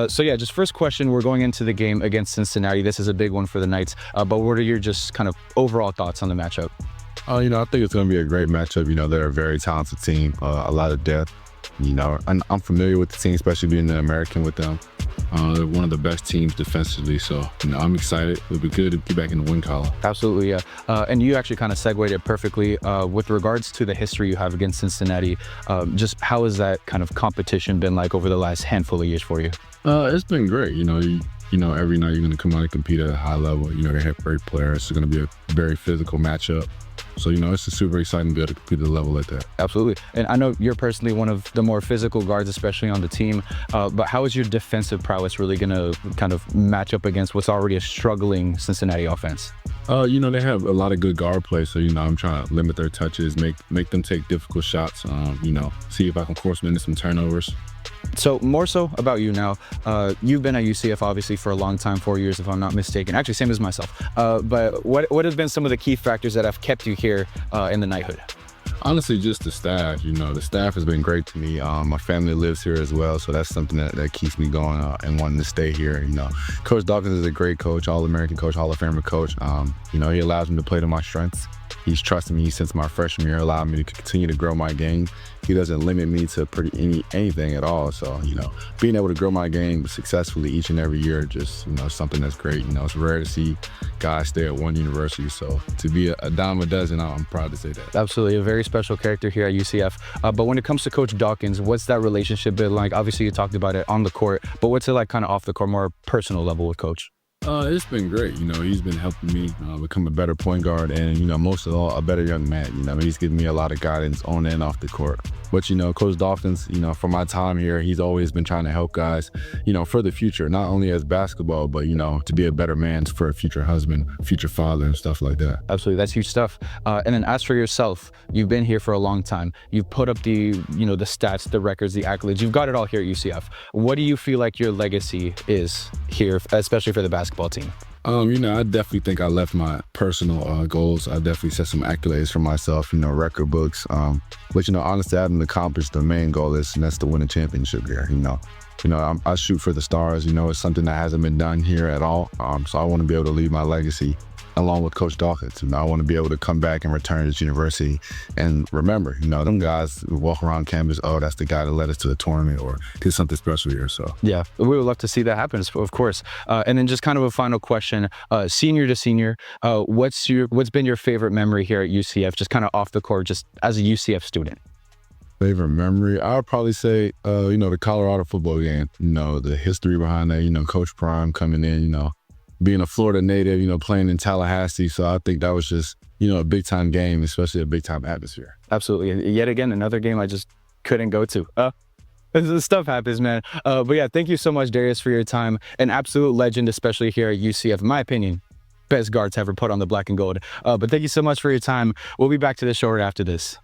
So yeah, just first question, we're going into the game against Cincinnati. This is a big one for the Knights, but what are your just kind of overall thoughts on the matchup? I think it's going to be a great matchup. They're a very talented team, a lot of depth. I'm familiar with the team, especially being an American with them. They're one of the best teams defensively, so I'm excited. It'll be good to be back in the win column. Absolutely, yeah. And you actually kind of segued it perfectly. With regards to the history you have against Cincinnati, just how has that kind of competition been like over the last handful of years for you? It's been great. Every night you're going to come out and compete at a high level. They have great players. It's going to be a very physical matchup. So, it's just super exciting to be able to compete at a level like that. Absolutely. And I know you're personally one of the more physical guards, especially on the team. But how is your defensive prowess really going to kind of match up against what's already a struggling Cincinnati offense? They have a lot of good guard play. So, I'm trying to limit their touches, make them take difficult shots, see if I can force them into some turnovers. So more so about you now. You've been at UCF obviously for a long time, 4 years if I'm not mistaken. Actually, same as myself. But what have been some of the key factors that have kept you here in the Knighthood? Honestly, just the staff. The staff has been great to me. My family lives here as well, so that's something that keeps me going and wanting to stay here. Coach Dawkins is a great coach, All-American coach, Hall of Famer coach. He allows me to play to my strengths. He's trusted me since my freshman year, allowed me to continue to grow my game. He doesn't limit me to anything at all. So, being able to grow my game successfully each and every year, just, something that's great. It's rare to see guys stay at one university. So to be a dime a dozen, I'm proud to say that. Absolutely. A very special character here at UCF. But when it comes to Coach Dawkins, what's that relationship been like? Obviously, you talked about it on the court, but what's it like kind of off the court, more personal level with Coach? It's been great. He's been helping me become a better point guard and, most of all, a better young man. He's given me a lot of guidance on and off the court. But, Coach Dawkins, for my time here, he's always been trying to help guys, for the future, not only as basketball, but, to be a better man for a future husband, future father and stuff like that. Absolutely. That's huge stuff. And then as for yourself, you've been here for a long time. You've put up the stats, the records, the accolades. You've got it all here at UCF. What do you feel like your legacy is here, especially for the basketball team? I definitely think I left my personal goals. I definitely set some accolades for myself, record books. But, honestly, I haven't accomplished the main goal, and that's to win a championship here, I shoot for the stars. It's something that hasn't been done here at all. So I want to be able to leave my legacy along with Coach Dawkins. I want to be able to come back and return to this university and remember, them guys walk around campus, oh, that's the guy that led us to the tournament or did something special here. So yeah, we would love to see that happen, of course. And then just kind of a final question, senior to senior, what's been your favorite memory here at UCF, just kind of off the court, just as a UCF student? Favorite memory? I would probably say, the Colorado football game, the history behind that, Coach Prime coming in, being a Florida native, playing in Tallahassee. So I think that was just, a big time game, especially a big time atmosphere. Absolutely. Yet again, another game I just couldn't go to. This stuff happens, man. But yeah, thank you so much, Darius, for your time. An absolute legend, especially here at UCF, in my opinion. Best guards ever put on the black and gold. But thank you so much for your time. We'll be back to the show right after this.